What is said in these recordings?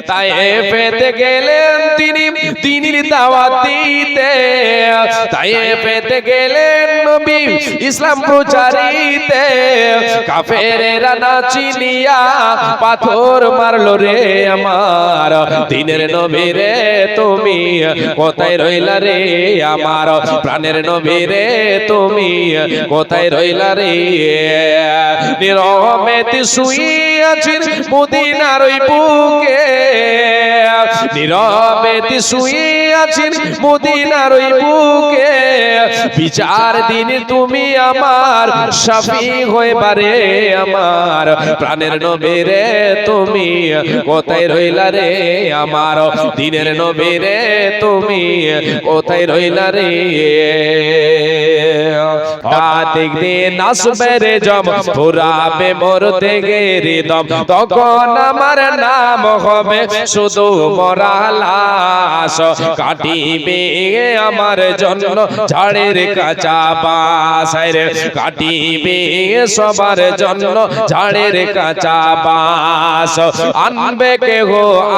তায়েফেতে গেলেন তিনি দ্বীনের দাওয়াত দিতে, তায়েফেতে গেলেন নবী ইসলাম প্রচারিতে। কাফেরেরা না চিনিয়া পাথর মারলো রে আমার, দ্বীনের নবী রে তুমি কোথায় রইলা রে আমার, প্রাণের নবী রে তুমি কোথায় রইলা রে। নীরবেতে শুইয়াছেন মদিনার ওই বুকে, নীরবেতে শুইয়াছেন মদিনার ওই বুকে। বিচার দিন তুমি আমার শাফি হইবারে আমার, প্রাণের নবী রে তুমি কোথায় রইলা রে আমার, দ্বীনের নবী রে তুমি কোথায় রইলা রে। রাতিক দিন আসবে রে জম, ফুরাবে মোর তেগেরি দম, তখন আমার নাম হবে শুধু মরা লাশ। কাটিবে আমার জন্য ঝাড়ের কাঁচা বাঁশ রে, কাটিবে সবার জন্য ঝাড়ের কাঁচা বাঁশ। আনবে কেহ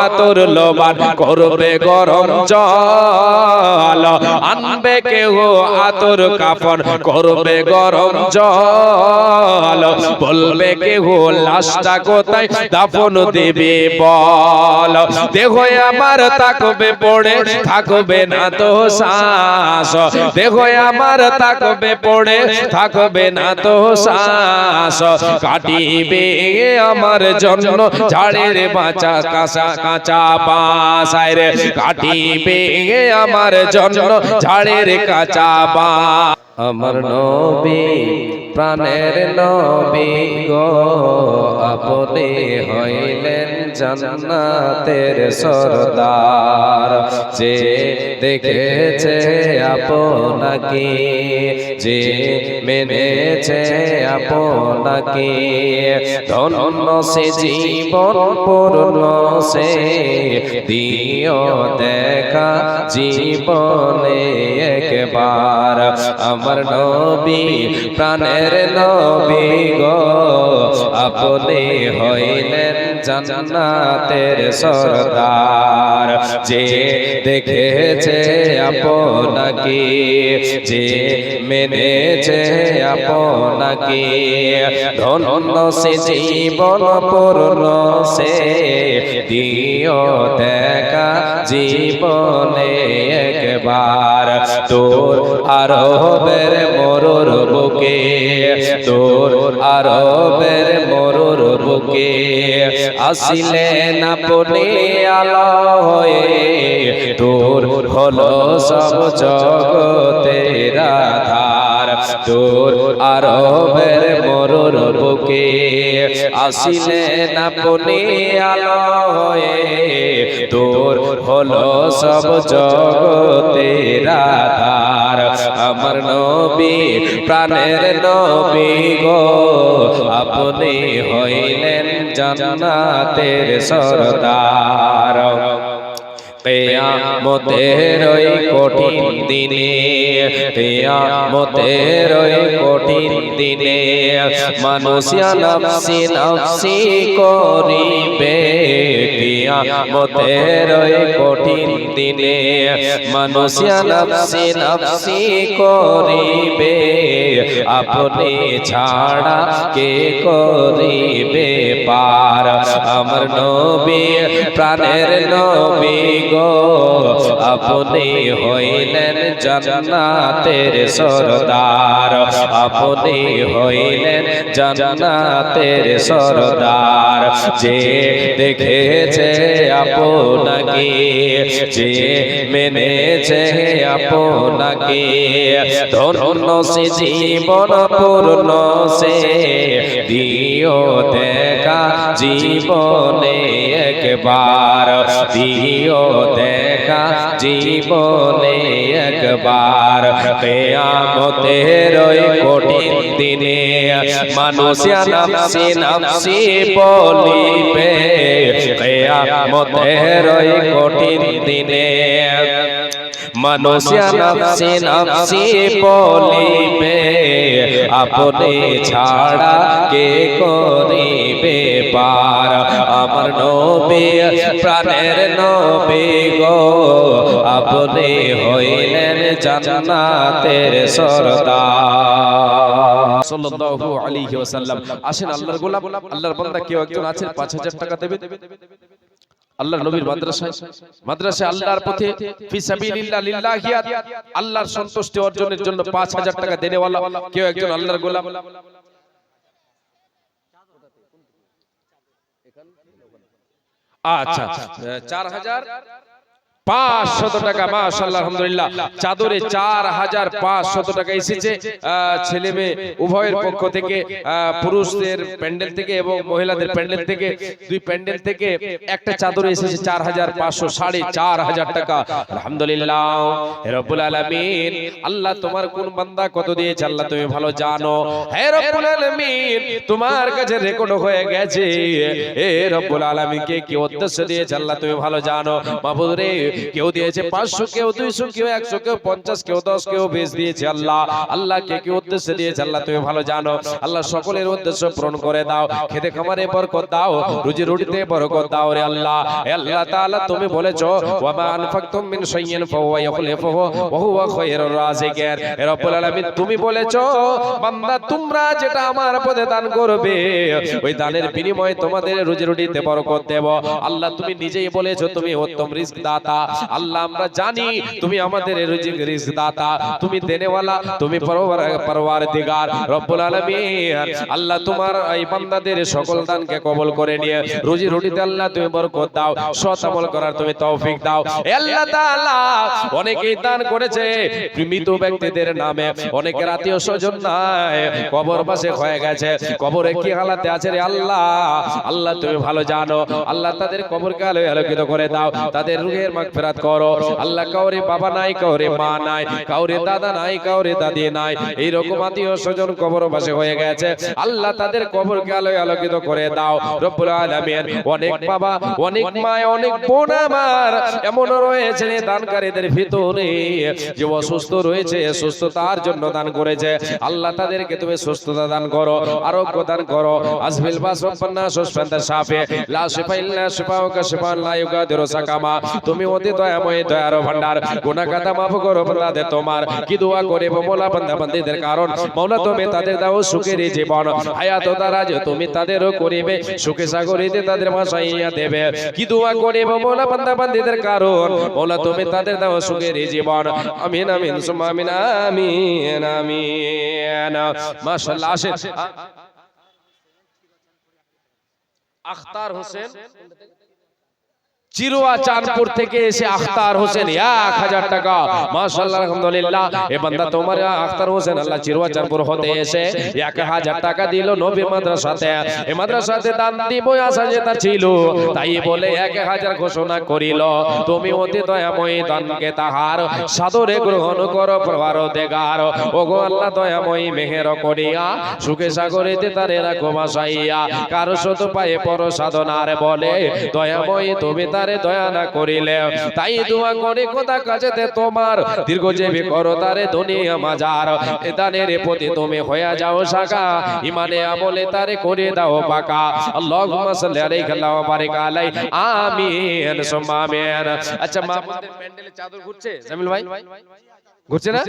আতর লোবান, করবে গরম জল, আনবে কেহ আতর কাফন, করবে গরম জল। বলবে কেহ লাশটা কোথায় দাফন দেবে বল, দেহ আমার তাকবে পড়ে থাকবে না তো শ্বাস, দেহ আমার তাকবে পড়ে থাকবে না তো শ্বাস। কাটিবে আমার জন্য ঝাড়ের বাঁচা কাঁচা কাঁচা বাঁশ রে, কাটিবে আমার জন্য ঝাড়ের কাঁচা বাঁশ। আমার নবী প্রাণের নবী গো, আপনি হইলেন জান্নাতের সরদার। যে দেখেছে আপনাকে, যে মেনেছে আপনাকে, ধন্য সে জীবন পূর্ণ সে দিও দেখা জীবনে একবার। আমার নবী প্রাণের নবী গো, আপনি হইলেন জান্নাতের সরদার। যে দেখেছে আপনাকে, যে মেনেছে আপনাকে, ধন্য সে জীবন পূর্ণ সে দিও দেখা জীবনে একবার। তোর আরবের মরুর বুকে, তোর আরবের মরুর বুকে, আসিলেন আপনি আলো হয়ে, তোর হলো সব জগতের আধার। তোর আরবের মরুর বুকে, আসিলেন আপনি আলো হয়ে, তোর হলো সব জগতের আধার। আমার নবী প্রাণের নবী গো, আপনি হইলেন জান্নাতের সরদার। কিয়ামতের ওই কঠিন দিনে, কিয়ামতের ওই কঠিন দিনে, মানুষিয়া নফসি নফসি করিবে। কিয়ামতের ওই কঠিন দিনে, মানুষিয়া নফসি নফসি করিবে। আপনি ছাড়া কে করিবে পার। আমার নবী প্রাণের নবী গো, আপনি হইলেন জান্নাতের সরদার। আপনি হইলেন জান্নাতের সরদার। যে দেখেছে আপনাকে, যে মেনেছে আপনাকে, ধন্য সে জীবন পূর্ণ সে দিও দেখা জীবনে একবার। দিও দেখা জীবনে একবার। কিয়ামতের ওই কঠিন দিনে, মানুষিয়া নফসি নফসি বলিবে। কিয়ামতের ওই কঠিন দিনে, মানুষিয়া নফসি নফসি বলিবে আপনি ছাড়া কে করিবে পার আমার নবী প্রাণের নবী গো আপনি হইলেন জান্নাতের সরদার সাল্লাল্লাহু আলাইহি ওয়াসাল্লাম। আসেন আল্লাহর গোলাম আল্লাহর বান্দা কেউ একজন আছেন 5000 টাকা দেবেন আল্লাহর নবীর মাদ্রাসায় আল্লাহর পথে ফি সাবিলিল্লাহ লিল্লাহিয়াত আল্লাহর সন্তুষ্টি অর্জনের জন্য 5000 টাকা দেনেওয়ালা কেউ একজন আল্লাহর গোলাম। আচ্ছা 4500 টাকা মাশাআল্লাহ আলহামদুলিল্লাহ চাদরে 4500 টাকা এসেছে ছেলে মেয়ে উভয়ের পক্ষ থেকে পুরুষদের প্যান্ডেল থেকে এবং মহিলাদের প্যান্ডেল থেকে দুই প্যান্ডেল থেকে একটা চাদরে এসেছে 4500 4500 টাকা আলহামদুলিল্লাহ হে রব্বুল আলামিন আল্লাহ তোমার কোন বান্দা কত দিয়েছে আল্লাহ তুমি ভালো জানো হে রব্বুল আলামিন তোমার কাছে রেকর্ড হয়ে গেছে হে রব্বুল আলামিন কে কি উদ্দেশ্য দিয়েছে আল্লাহ তুমি ভালো জানো মাবুদ রে কেউ দিয়েছে 500 কেউ 200 কেউ 100 কেউ 50 কেউ 10 কেউ 20 দিয়েছে আল্লাহ আল্লাহ কে কি উদ্দেশ্য দিয়েছে আল্লাহ তুমি ভালো জানো আল্লাহ সকলের উদ্দেশ্য পূরণ করে দাও খেতে খামারে বরকত দাও রুজি রুটিতে বরকত দাও রে আল্লাহ হে আল্লাহ তাআলা তুমি বলেছো ওয়া মা আনফাকতুম মিন শাইইন ফাহুয়া ইখলিফুহু ওয়া হুয়া খায়রুর রাযিকিন হে রব্বুল আলামিন তুমি বলেছো বান্দা তোমরা যেটা আমার পথে দান করবে ওই দানের বিনিময়ে তোমাদের রুজি রুটিতে বরকত দেব আল্লাহ তুমি নিজেই বলেছো তুমি উত্তম রিজক দাতা আল্লাহ আমরা জানি তুমি আমাদের রিজক দাতা তুমি দেনেওয়ালা তুমি পরওয়ারদিগার রব্বুল আলামিন আল্লাহ তোমার এই বান্দাদের সকল দানকে কবুল করে নিয়ে রুজি রুটিতে আল্লাহ তুমি বরকত দাও সৎ আমল করার তুমি তৌফিক দাও হে আল্লাহ তাআলা অনেকেই দান করেছে মৃত ব্যক্তিদের নামে অনেকের আত্মীয় স্বজন নাই কবর পাশে হয়ে গেছে কবরে কি হালাতে আছে রে আল্লাহ আল্লাহ তুমি ভালো জানো আল্লাহ তাদের কবরকে আলোকিত করে দাও তাদের রূহের মাগফিরাত করো আল্লাহ কাউরে বাবা নাই কাউরে মা নাই কাউরে দাদা নাই কাউরে দাদি নাই এই রকম আত্মীয় স্বজন কবর পাশে হয়ে গেছে আল্লাহ তাদের কবরকে আলোকিত করে দাও রব্বুল আলামিন অনেক বাবা অনেক মা অনেক বোন আমার এমন রয়েছে দানকারীদের ভিতরে যে অসুস্থ রয়েছে সুস্থতার জন্য দান করেছে আল্লাহ তাদেরকে তুমি সুস্থতা দান করো আরোগ্য দান করো আজবিল বাসফান্না সুসফান্তা শাফি লা শিফা ইল্লা শিফাউকা শিফান লা ইউগাদিরু সাকামা তুমি অতি দয়াময় দয়ার ভান্ডার গুনাহ কাটা maaf করো বান্দাদের তোমার কি দোয়া করে মওলা বান্দা বান্দীদের কারণ মওলা তুমি তাদের দাও সুখের জীবন হায়াত দারাজ তুমি তাদেরও করিবে সুখে সাগরিতে তাদের ভাসাইয়া দেবে কি দোয়া করে মওলা বান্দা বান্দীদের কারণ মওলা তুমি তাদের দাও সুখের জীবন আমিন আমিন সুম্মা আমিন আমিন আমিন মাশাআল্লাহ আসেন আখতার হোসেন চিরুয়া চাঁদপুর থেকে এসে আখতার হোসেন 1000 টাকা মাশাআল্লাহ আলহামদুলিল্লাহ এ বান্দা তোমার আখতার হোসেন আল্লাহ চিরুয়া চাঁদপুর হতে এসে 1000 টাকা দিল নবী মাদ্রাসাতে এই মাদ্রাসাতে দান দিব আশা যেটা ছিল তাই বলে 1000 ঘোষণা করিল তুমি অতি দয়াময় দানকে তাহার সাদরে গ্রহণ করো পরওয়ারদিগার ওগো আল্লাহ দয়াময় মেহের করিয়া সুখে সাগরেতে তারে রাখো ভাসাইয়া কারো শত পায়ে পর সাধনার বলে দয়াময় তুমি তারে দয়া না করিলে তাই দোয়া করে খোদা কাছেতে তোমার দীর্ঘজীবী করো তারে দুনিয়া মাজার এ দানের প্রতি তুমি হয়ে যাও সাকা ইমানে আমলে তারে করে দাও পাকা আল্লাহুম্মা সাল্লি আলাইহি ওয়া বারিক আলাই আমিন সুম্মা আমিন আচ্ছা মা বোনদের প্যান্ডেলে চাদর ঘুরছে জামিল ভাই ঘুরছে না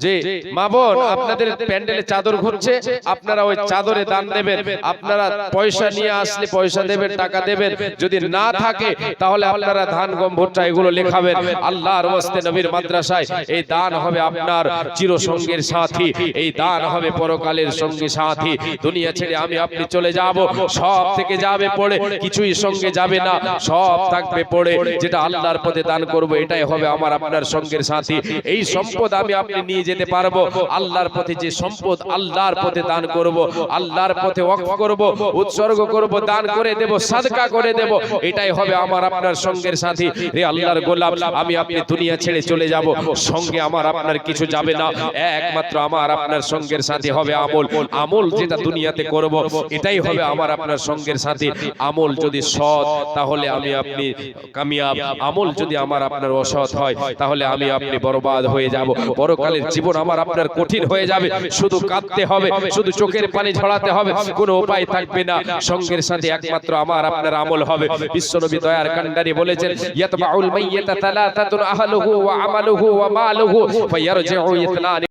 জি মা বোন আপনাদের প্যান্ডেলে চাদর ঘুরছে আপনারা ওই চাদরে দান দেবেন আপনারা পয়সা নিয়ে আসলে পয়সা দেবেন টাকা দেবেন যদি না থাকে তাহলে আপনারা ধান গম ভুট্টা এগুলো লেখাবেন আল্লাহর ওয়াস্তে নবীর মাদ্রাসায় এই দান হবে আপনার চির সঙ্গীর সাথী এই দান হবে পরকালের সঙ্গী সাথী দুনিয়া ছেড়ে আমি আপনি চলে যাব সব থেকে যাবে পড়ে কিছুই সঙ্গে যাবে না সব থাকবে পড়ে যেটা আল্লাহর পথে দান করব এটাই হবে আমার আপনার সঙ্গীর সাথী এই সম্পদ আমি আপনি নিয়ে যেতে পারবো। আল্লাহর পথে যে সম্পদ আল্লাহর পথে দান করব, আল্লাহর পথে ওয়াকফ করব, উৎসর্গ করব, দান করে দেব, সাদকা করে দেব, এটাই হবে আমার আপনার সঙ্গের সাথী। রে আল্লাহর গোলাম, আমি আপনি দুনিয়া ছেড়ে চলে যাব, সঙ্গে আমার আপনার কিছু যাবে না, একমাত্র আমার আপনার সঙ্গের সাথী হবে আমল। আমল যেটা দুনিয়াতে করব এটাই হবে আমার আপনার সঙ্গের সাথী। আমল যদি সৎ তাহলে আমি আপনি কামিয়াব, আমল যদি আমার আপনার অসৎ হয় তাহলে আমি আপনি বরবাদ হয়ে যাব। পরকালের জীবন আমার আপনার কঠিন হয়ে যাবে, শুধু কাঁদতে হবে, শুধু চোখের পানি ঝরাতে হবে, কোনো উপায় থাকবে না। সঙ্গের সাথে একমাত্র আমার আপনার আমল হবে। বিশ্বনবী দয়ার কান্ডারি বলেছেন, ইয়াতবাউল মাইয়াতা তালাতাতুন আহলুহু ওয়া আমালুহু ওয়া মালুহু ফায়ারজিউ ইতনান